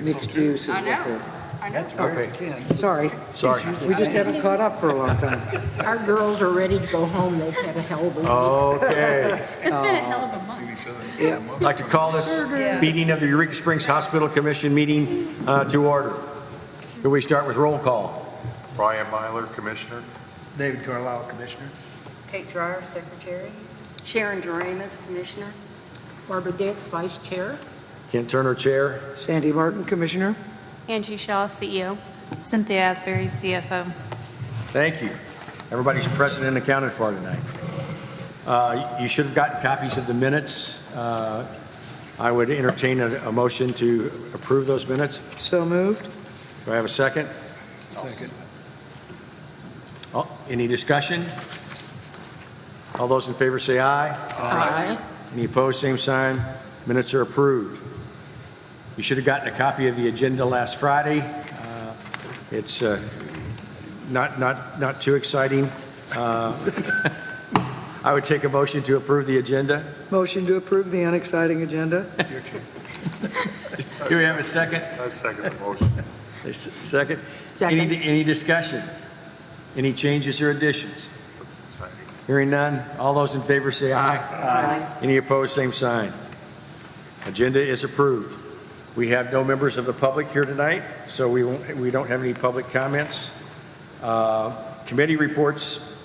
mixed use is I what know. they're. I know. Okay, sorry. Sorry. We just haven't caught up for a long time. Our girls are ready to go home. They've had a hell of a week. Okay. It's been a hell of a month. Yeah. I'd like to call this meeting of the Eureka Springs Hospital Commission meeting to order. Can we start with roll call? Brian Myler, Commissioner. David Carlisle, Commissioner. Kate Dryer, Secretary. Sharon Doremus, Commissioner. Barbara Dix, Vice Chair. Kent Turner, Chair. Sandy Martin, Commissioner. Angie Shaw, CEO. Cynthia Asbury, CFO. Thank you. Everybody's present and accounted for tonight. You should have gotten copies of the minutes. I would entertain a motion to approve those minutes. So moved. Do I have a second? Second. Oh, any discussion? All those in favor say aye. Aye. Any opposed, same sign. Minutes are approved. You should have gotten a copy of the agenda last Friday. It's not too exciting. I would take a motion to approve the agenda. Motion to approve the unexciting agenda. Do we have a second? I second the motion. Second? Second. Any discussion? Any changes or additions? Looks exciting. Hearing none. All those in favor say aye. Aye. Any opposed, same sign. Agenda is approved. We have no members of the public here tonight, so we don't have any public comments. Committee reports,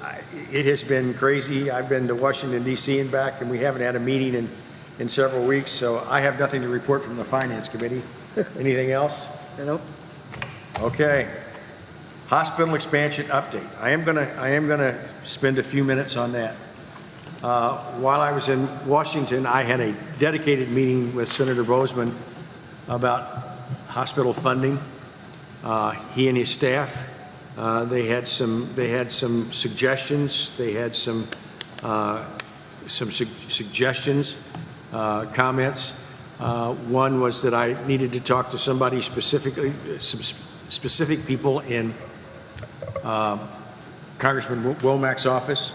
it has been crazy. I've been to Washington, D.C. and back, and we haven't had a meeting in several weeks, so I have nothing to report from the Finance Committee. Anything else? Nope. Okay. Hospital expansion update. I am gonna spend a few minutes on that. While I was in Washington, I had a dedicated meeting with Senator Bozeman about hospital funding. He and his staff, they had some suggestions. They had some suggestions, comments. One was that I needed to talk to somebody specifically, some specific people in Congressman Womack's office.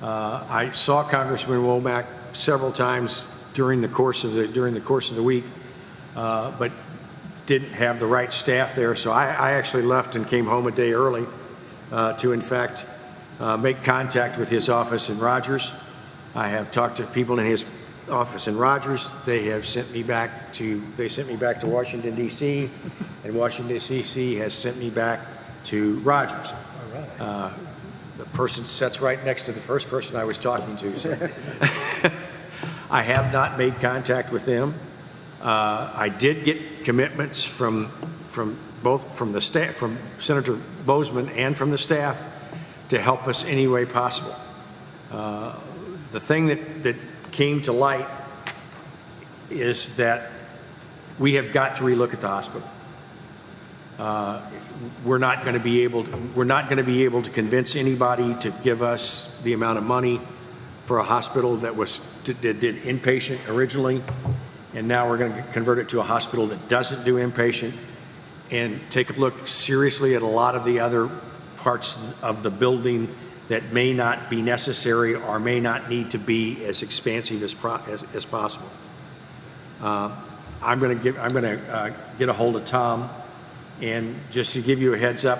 I saw Congressman Womack several times during the course of the week, but didn't have the right staff there. So I actually left and came home a day early to, in fact, make contact with his office in Rogers. I have talked to people in his office in Rogers. They sent me back to Washington, D.C., and Washington, D.C. has sent me back to Rogers. The person sits right next to the first person I was talking to. So. I have not made contact with them. I did get commitments from the staff, from Senator Bozeman and from the staff, to help us any way possible. The thing that came to light is that we have got to relook at the hospital. We're not going to be able to convince anybody to give us the amount of money for a hospital that did inpatient originally, and now we're going to convert it to a hospital that doesn't do inpatient, and take a look seriously at a lot of the other parts of the building that may not be necessary or may not need to be as expansive as possible. I'm going to get a hold of Tom, and just to give you a heads up,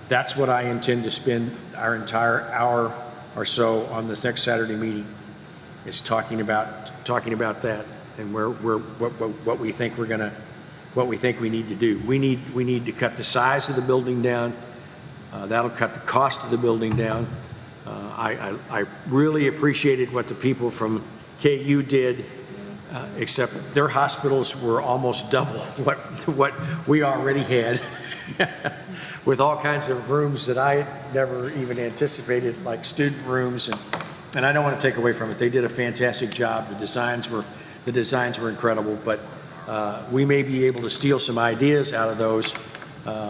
that's what I intend to spend our entire hour or so on this next Saturday meeting, is talking about that and what we think we need to do. We need to cut the size of the building down. That'll cut the cost of the building down. I really appreciated what the people from KU did, except their hospitals were almost double what we already had, with all kinds of rooms that I had never even anticipated, like student rooms, and I don't want to take away from it. They did a fantastic job. The designs were incredible, but we may be able to steal some ideas out of those.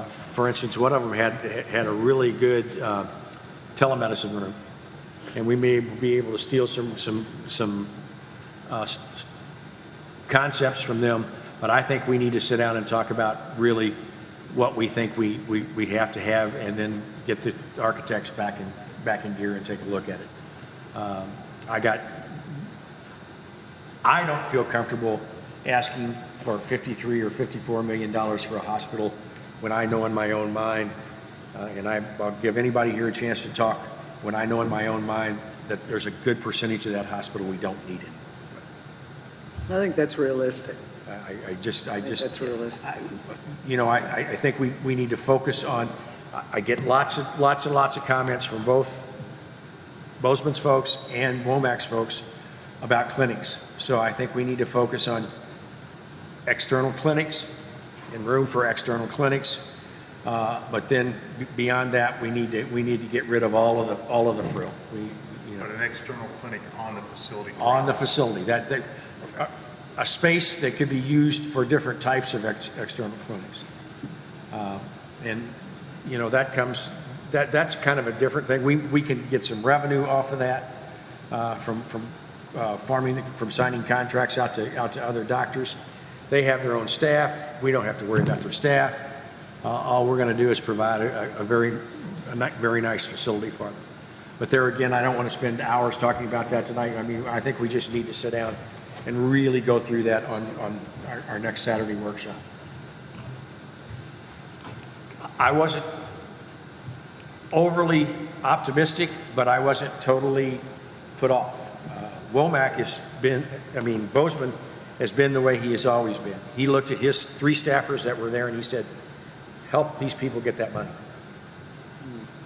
For instance, one of them had a really good telemedicine room, and we may be able to steal some concepts from them. But I think we need to sit down and talk about really what we think we have to have, and then get the architects back in gear and take a look at it. I don't feel comfortable asking for $53 or $54 million for a hospital when I know in my own mind, and I'll give anybody here a chance to talk, when I know in my own mind that there's a good percentage of that hospital we don't need it. I think that's realistic. I just, That's realistic. I think we need to focus on, I get lots of comments from both Bozeman's folks and Womack's folks about clinics. So I think we need to focus on external clinics and room for external clinics. But then beyond that, we need to get rid of all of the frill. But an external clinic on the facility. On the facility, a space that could be used for different types of external clinics. That's kind of a different thing. We can get some revenue off of that from signing contracts out to other doctors. They have their own staff. We don't have to worry about their staff. All we're going to do is provide a very nice facility for them. But there again, I don't want to spend hours talking about that tonight. I mean, I think we just need to sit down and really go through that on our next Saturday workshop. I wasn't overly optimistic, but I wasn't totally put off. Bozeman has been the way he has always been. He looked at his 3 staffers that were there and he said, help these people get that money.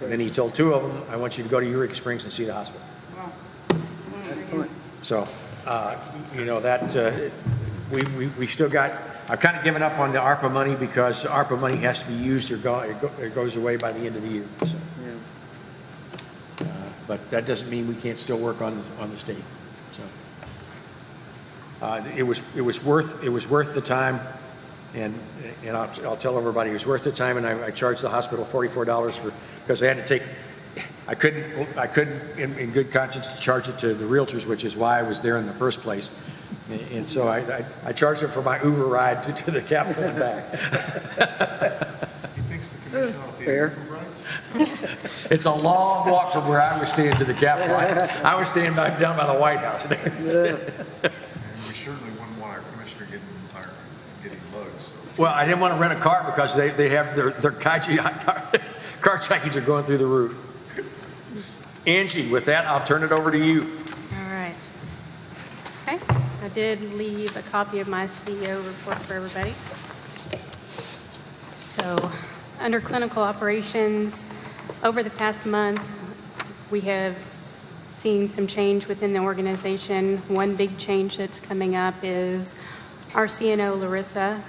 And then he told 2 of them, I want you to go to Eureka Springs and see the hospital. So, we still got, I've kind of given up on the ARPA money because ARPA money has to be used or it goes away by the end of the year. So, but that doesn't mean we can't still work on the state. So, it was worth the time, and I'll tell everybody it was worth the time, and I charged the hospital $44 because they had to take. I couldn't in good conscience charge it to the realtors, which is why I was there in the first place. And so I charged them for my Uber ride to the Capitol and back. He thinks the commission ought to pay Fair. Uber rides? It's a long walk from where I was staying to the Capitol. I was staying down by the White House. And we certainly wouldn't want our commissioner getting bugs. So. Well, I didn't want to rent a car because they have their car charges are going through the roof. Angie, with that, I'll turn it over to you. All right. Okay, I did leave a copy of my CEO report for everybody. So, under clinical operations, over the past month, we have seen some change within the organization. One big change that's coming up is our CNO, Larissa,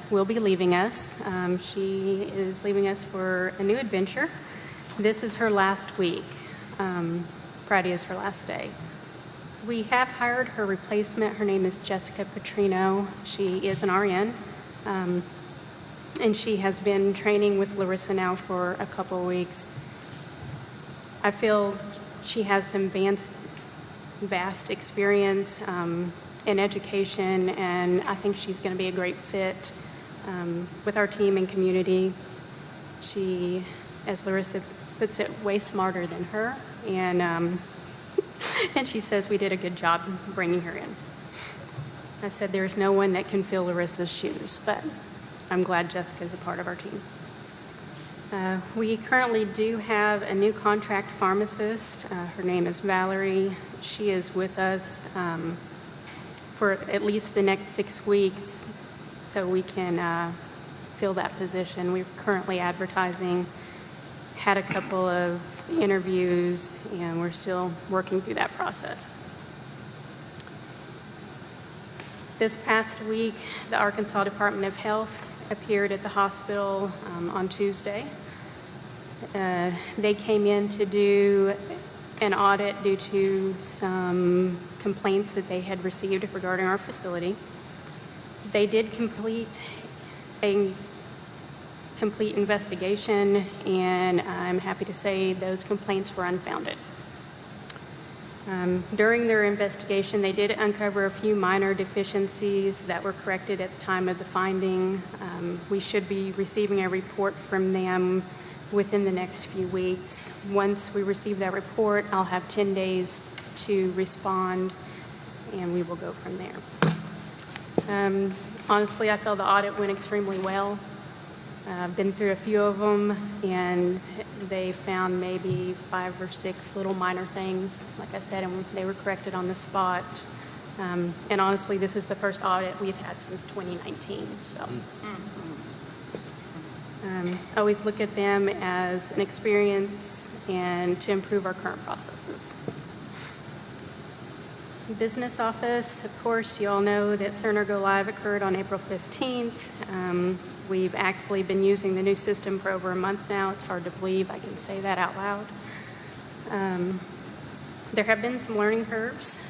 will be leaving us. She is leaving us for a new adventure. This is her last week. Friday is her last day. We have hired her replacement. Her name is Jessica Petrino. She is an RN, and she has been training with Larissa now for a couple of weeks. I feel she has some vast experience in education, and I think she's going to be a great fit with our team and community. She, as Larissa puts it, way smarter than her, and and she says we did a good job bringing her in. I said there's no one that can fill Larissa's shoes, but I'm glad Jessica's a part of our team. We currently do have a new contract pharmacist. Her name is Valerie. She is with us for at least the next 6 weeks so we can fill that position. We're currently advertising, had a couple of interviews, and we're still working through that process. This past week, the Arkansas Department of Health appeared at the hospital on Tuesday. They came in to do an audit due to some complaints that they had received regarding our facility. They did complete a complete investigation, and I'm happy to say those complaints were unfounded. During their investigation, they did uncover a few minor deficiencies that were corrected at the time of the finding. We should be receiving a report from them within the next few weeks. Once we receive that report, I'll have 10 days to respond, and we will go from there. Honestly, I feel the audit went extremely well. I've been through a few of them, and they found maybe 5 or 6 little minor things, like I said, and they were corrected on the spot. And honestly, this is the first audit we've had since 2019, so. Always look at them as an experience and to improve our current processes. Business office, of course, you all know that Cerner Go Live occurred on April 15th. We've actively been using the new system for over a month now. It's hard to believe I can say that out loud. There have been some learning curves.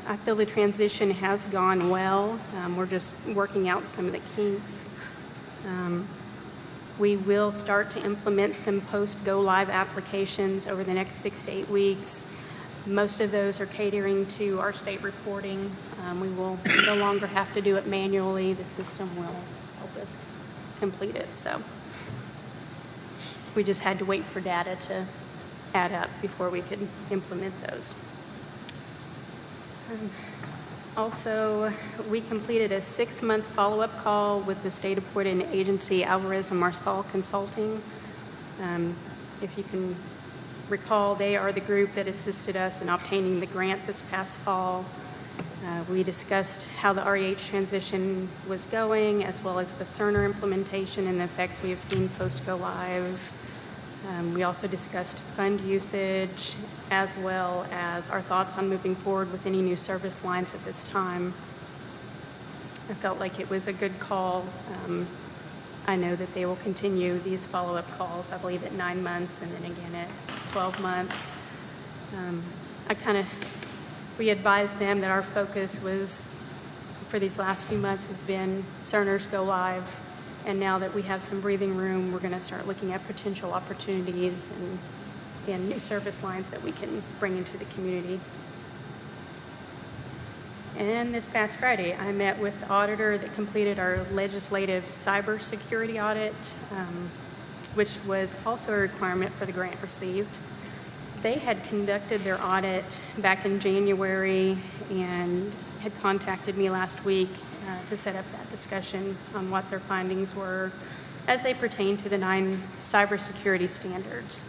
I feel the transition has gone well. We're just working out some of the kinks. We will start to implement some post-go live applications over the next 6 to 8 weeks. Most of those are catering to our state reporting. We will no longer have to do it manually. The system will help us complete it. So we just had to wait for data to add up before we could implement those. Also, we completed a 6-month follow-up call with the state-appointed agency Alvarez and Marsal Consulting. If you can recall, they are the group that assisted us in obtaining the grant this past fall. We discussed how the REH transition was going, as well as the Cerner implementation and the effects we have seen post-go live. We also discussed fund usage, as well as our thoughts on moving forward with any new service lines at this time. I felt like it was a good call. I know that they will continue these follow-up calls, I believe, at 9 months and then again at 12 months. We advised them that our focus was, for these last few months, has been Cerner's Go Live. And now that we have some breathing room, we're going to start looking at potential opportunities and new service lines that we can bring into the community. And this past Friday, I met with the auditor that completed our legislative cybersecurity audit, which was also a requirement for the grant received. They had conducted their audit back in January and had contacted me last week to set up that discussion on what their findings were as they pertain to the 9 cybersecurity standards.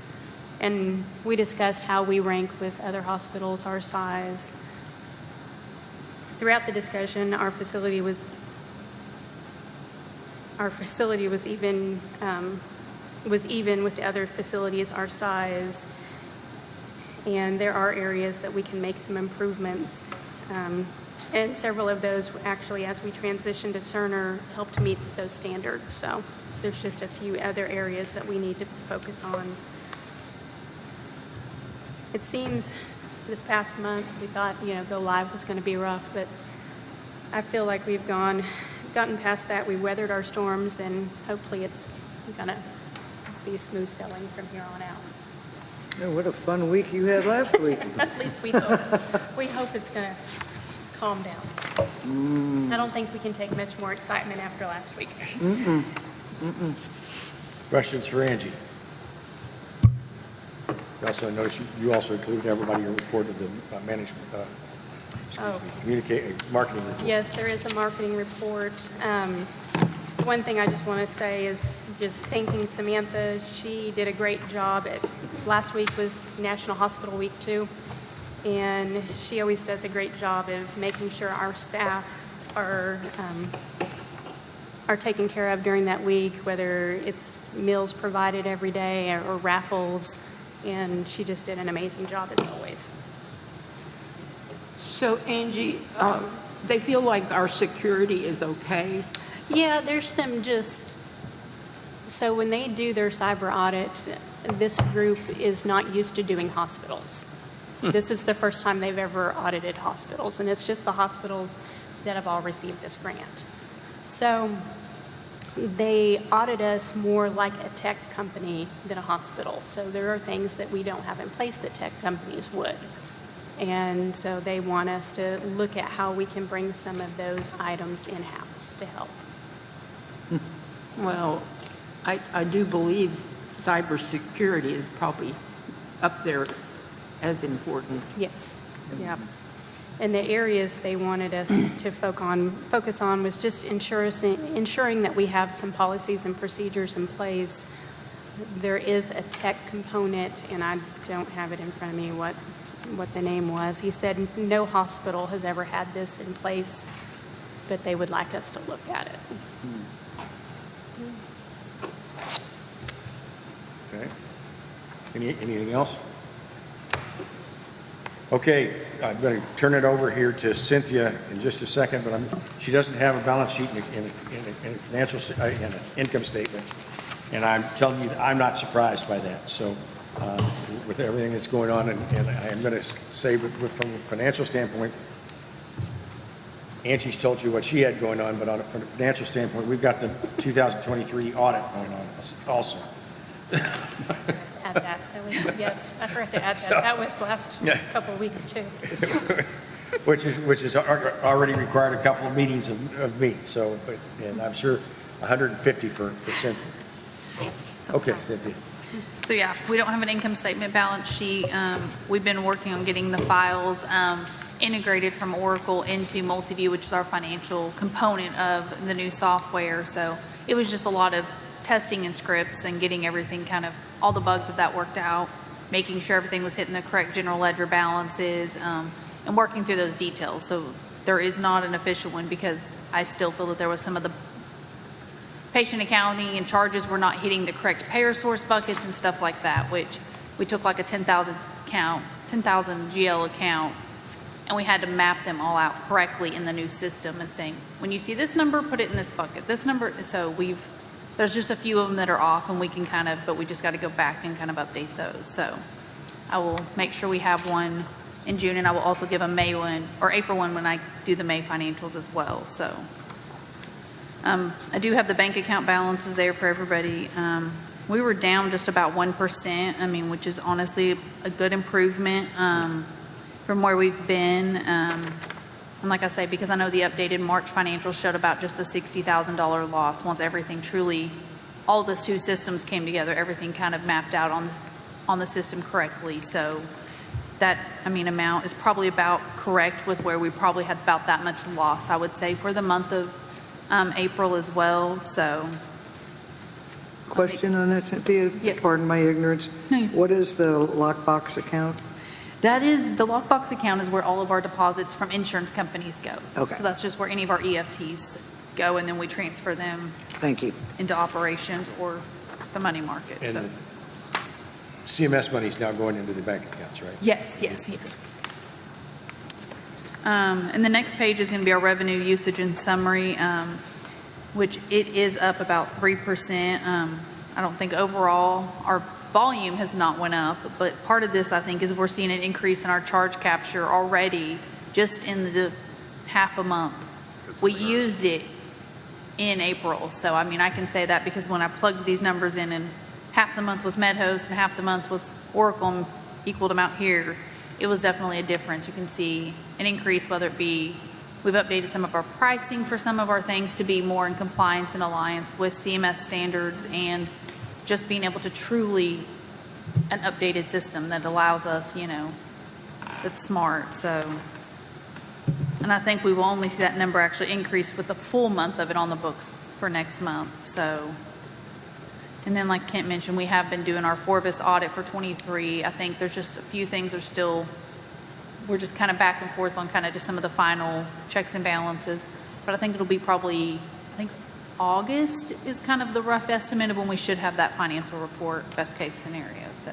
And we discussed how we rank with other hospitals our size. Throughout the discussion, our facility was even with the other facilities our size, and there are areas that we can make some improvements. And several of those actually, as we transition to Cerner, help to meet those standards. So there's just a few other areas that we need to focus on. It seems this past month we thought, Go Live was going to be rough, but I feel like we've gotten past that. We weathered our storms, and hopefully it's going to be smooth sailing from here on out. Oh, what a fun week you had last week. At least we hope. We hope it's going to calm down. I don't think we can take much more excitement after last week. Questions for Angie? You also noticed you also included everybody in report of the management, marketing report. Yes, there is a marketing report. One thing I just want to say is just thanking Samantha. She did a great job. Last week was National Hospital Week too, and she always does a great job of making sure our staff are taken care of during that week, whether it's meals provided every day or raffles, and she just did an amazing job as always. So Angie, they feel like our security is okay? Yeah, there's some so when they do their cyber audit, this group is not used to doing hospitals. This is the first time they've ever audited hospitals, and it's just the hospitals that have all received this grant. So they audit us more like a tech company than a hospital. So there are things that we don't have in place that tech companies would. And so they want us to look at how we can bring some of those items in-house to help. Well, I do believe cybersecurity is probably up there as important. Yes, yeah. And the areas they wanted us to focus on was just ensuring that we have some policies and procedures in place. There is a tech component, and I don't have it in front of me what the name was. He said no hospital has ever had this in place, but they would like us to look at it. Okay. Anything else? Okay, I'm going to turn it over here to Cynthia in just a second, but she doesn't have a balance sheet in a financial, in an income statement. And I'm telling you, I'm not surprised by that. So with everything that's going on, and I'm going to say from a financial standpoint, Angie's told you what she had going on, but from a financial standpoint, we've got the 2023 audit going on also. Add that. Yes, I forgot to add that. That was the last couple of weeks too. which has already required a couple of meetings of me. So, and I'm sure 150 for Cynthia. Okay, Cynthia. So yeah, we don't have an income statement balance sheet. We've been working on getting the files integrated from Oracle into Multiview, which is our financial component of the new software. So it was just a lot of testing and scripts and getting everything all the bugs of that worked out, making sure everything was hitting the correct general ledger balances, and working through those details. So there is not an official one because I still feel that there was some of the patient accounting and charges were not hitting the correct payer source buckets and stuff like that, which we took like a 10,000 GL account, and we had to map them all out correctly in the new system and saying, when you see this number, put it in this bucket, this number. So there's just a few of them that are off, and we can but we just got to go back and update those. So I will make sure we have one in June, and I will also give a May one or April one when I do the May financials as well. So I do have the bank account balances there for everybody. We were down just about 1%, which is honestly a good improvement from where we've been. And like I say, because I know the updated March financials showed about just a $60,000 loss once everything all the two systems came together, everything mapped out on the system correctly. So that, amount is probably about correct with where we probably had about that much loss, I would say, for the month of April as well. So. Question on that, Cynthia? Yes. Pardon my ignorance. No. What is the lockbox account? That is, the lockbox account is where all of our deposits from insurance companies go. Okay. So that's just where any of our EFTs go, and then we transfer them Thank you. into operations or the money market. And So the CMS money's now going into the bank accounts, right? yes. And the next page is going to be our revenue usage and summary, which it is up about 3%. I don't think overall our volume has not went up, but part of this, I think, is we're seeing an increase in our charge capture already just in the half a month. We used it in April. So, I can say that because when I plugged these numbers in and half the month was MedHost and half the month was Oracle and equaled them out here, it was definitely a difference. You can see an increase, whether it be we've updated some of our pricing for some of our things to be more in compliance and alliance with CMS standards, and just being able to truly an updated system that allows us, that's smart. So, and I think we will only see that number actually increase with the full month of it on the books for next month. So, and then like Kent mentioned, we have been doing our Forvis audit for 23. I think there's just a few things we're just back and forth on just some of the final checks and balances. But I think it'll be probably, August is the rough estimate of when we should have that financial report, best case scenario. So,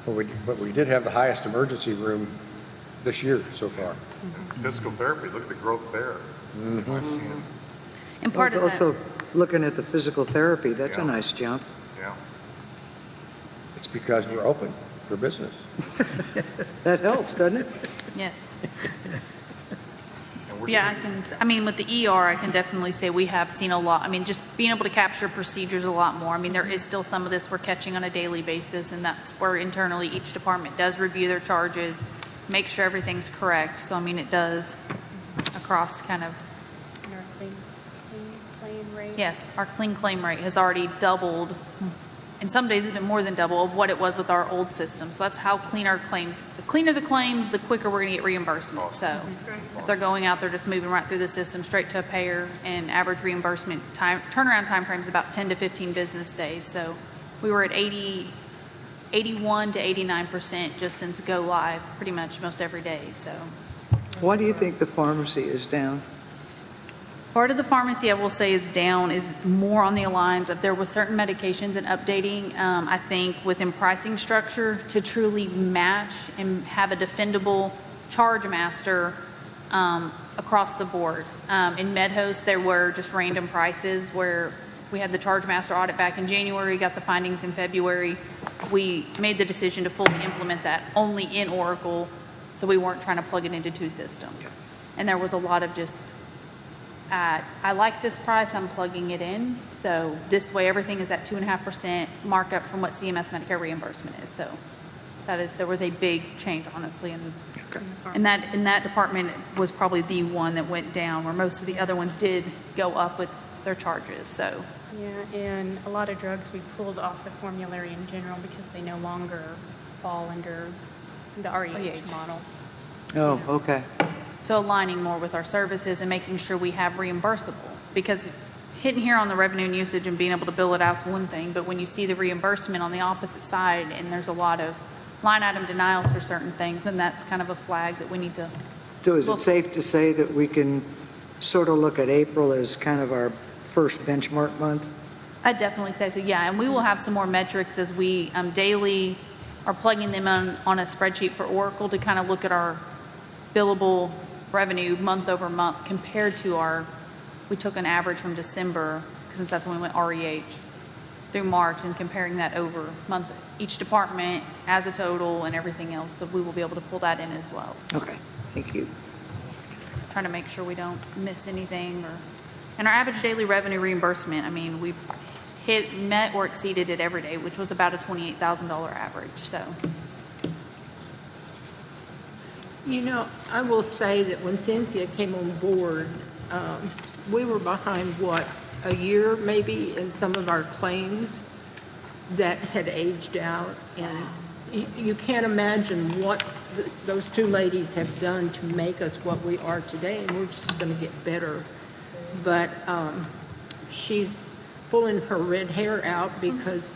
But we did have the highest emergency room this year so far. Physical therapy, look at the growth there. I've seen it. and part of Also, that, looking at the physical therapy, that's a Yeah. nice jump. Yeah. It's because we're open for business. That helps, doesn't it? yes. And we're Yeah, seeing- with the ER, I can definitely say we have seen a lot. Just being able to capture procedures a lot more. There is still some of this we're catching on a daily basis, and that's where internally each department does review their charges, make sure everything's correct. So, it does across And our clean claim rate. yes, our clean claim rate has already doubled and some days it's been more than double of what it was with our old system. So that's how clean our claims, the cleaner the claims, the quicker we're gonna get reimbursement. So if they're going out, they're just moving right through the system, straight to a payer, and average reimbursement time, turnaround time frame is about 10 to 15 business days. So we were at 81 to 89% just since go live, pretty much most every day, so. Why do you think the pharmacy is down? Part of the pharmacy, I will say, is down, is more on the lines of there was certain medications and updating, I think, within pricing structure to truly match and have a defendable charge master across the board. In MedHost, there were just random prices where we had the charge master audit back in January, got the findings in February. We made the decision to fully implement that only in Oracle, so we weren't trying to plug it into two systems. And there was a lot of just, I like this price, I'm plugging it in. So this way, everything is at 2.5% markup from what CMS Medicare reimbursement is. So there was a big change, honestly. And that department was probably the one that went down, where most of the other ones did go up with their charges, so. Yeah, and a lot of drugs we pulled off the formulary in general because they no longer fall under the REH model. Oh, okay. So aligning more with our services and making sure we have reimbursable, because hitting here on the revenue and usage and being able to bill it out is one thing, but when you see the reimbursement on the opposite side and there's a lot of line item denials for certain things, then that's kind of a flag that we need to. So is it safe to say that we can sort of look at April as kind of our first benchmark month? I'd definitely say so, yeah, and we will have some more metrics as we daily are plugging them on a spreadsheet for Oracle to kind of look at our billable revenue month over month compared to we took an average from December, since that's when we went REH, through March, and comparing that over month, each department as a total and everything else, so we will be able to pull that in as well. So Okay, thank you. trying to make sure we don't miss anything, and our average daily revenue reimbursement, I mean, we've met or exceeded it every day, which was about a $28,000 average, so. You know, I will say that when Cynthia came on board, we were behind, a year maybe in some of our claims that had aged out. And you can't imagine what those two ladies have done to make us what we are today, and we're just going to get better. But she's pulling her red hair out because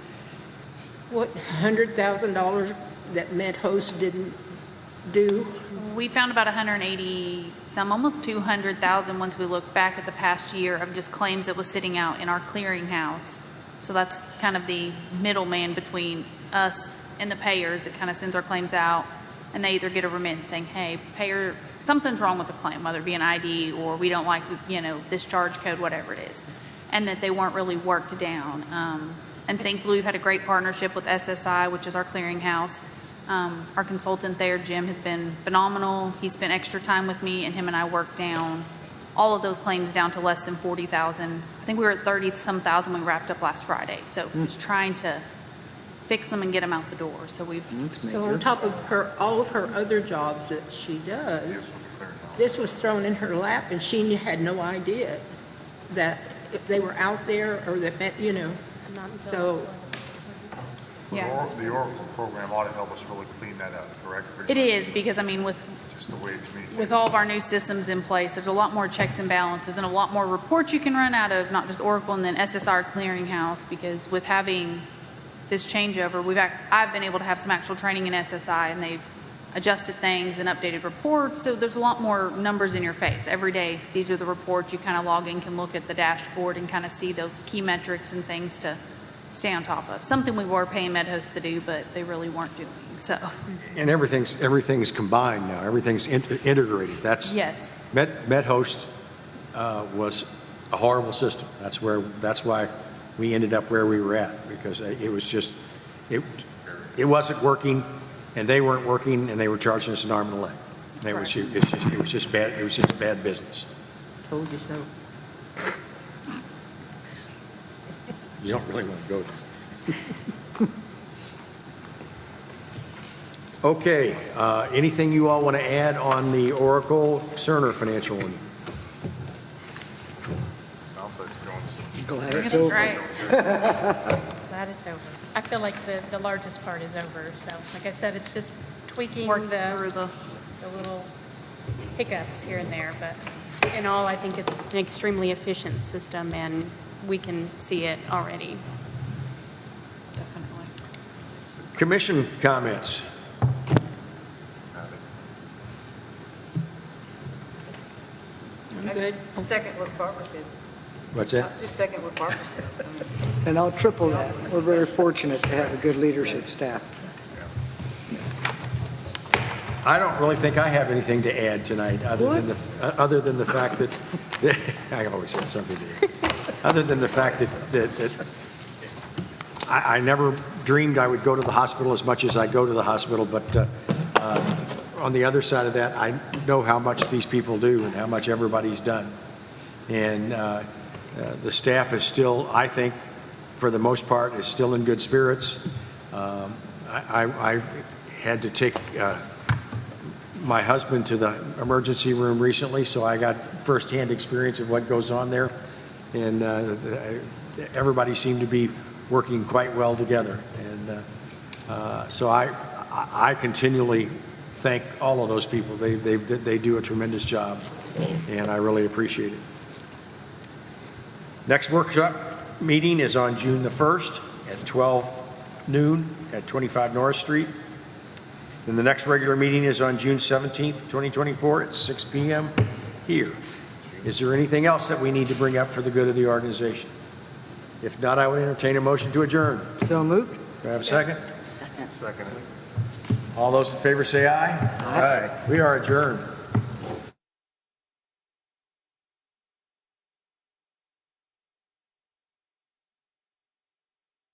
$100,000 that MedHost didn't do. We found about 180, some almost 200,000 once we look back at the past year of just claims that was sitting out in our clearinghouse. So that's kind of the middleman between us and the payers that kind of sends our claims out, and they either get a remittance saying, hey, payer, something's wrong with the claim, whether it be an ID or we don't like, this charge code, whatever it is, and that they weren't really worked down. And thankfully, we've had a great partnership with SSI, which is our clearinghouse. Our consultant there, Jim, has been phenomenal. He spent extra time with me, and him and I worked down all of those claims down to less than 40,000. I think we were at 30-some thousand when we wrapped up last Friday. So just trying to fix them and get them out the door. So we've. So on top of all of her other jobs that she does, this was thrown in her lap, and she had no idea that if they were out there or that, so. Yeah. The Oracle program ought to help us really clean that up, correct? It is, because with Just the way it communicates. with all of our new systems in place, there's a lot more checks and balances and a lot more reports you can run out of, not just Oracle and then SSR Clearinghouse, because with having this changeover, I've been able to have some actual training in SSI, and they've adjusted things and updated reports, so there's a lot more numbers in your face. Every day, these are the reports you kind of log in, can look at the dashboard and kind of see those key metrics and things to stay on top of. Something we were paying MedHost to do, but they really weren't doing, so. And everything's combined now. Everything's integrated. That's Yes. MedHost was a horrible system. That's why we ended up where we were at, because it was just it wasn't working, and they weren't working, and they were charging us an arm and a leg. And it was just bad. It was just bad business. Told you so. You don't really want to go there. Okay, anything you all want to add on the Oracle Cerner financial one? Sounds like it's going some. Glad it's That's over. great. Glad glad it's over. I feel like the largest part is over, so like I said, it's just tweaking Working the through the, little hiccups here and there, but in all, I think it's an extremely efficient system, and we can see it already. definitely. Commission comments. I'm good. Second what Barbara said. What's that? Just second what Barbara said. And I'll triple that. We're very fortunate to have a good leadership staff. I don't really think I have anything to add tonight, other than the fact that, I always have something to add. Other than the fact that I never dreamed I would go to the hospital as much as I go to the hospital, but on the other side of that, I know how much these people do and how much everybody's done. And the staff is still, I think, for the most part, is still in good spirits. I had to take my husband to the emergency room recently, so I got firsthand experience of what goes on there. And everybody seemed to be working quite well together. And so I continually thank all of those people. They do a tremendous job, and I really appreciate it. Next workshop meeting is on June the 1st at 12 noon at 25 North Street. And the next regular meeting is on June 17th, 2024 at 6 p.m. here. Is there anything else that we need to bring up for the good of the organization? If not, I would entertain a motion to adjourn. So moved? Do I have a second? Second. All those in favor say aye. Aye. We are adjourned.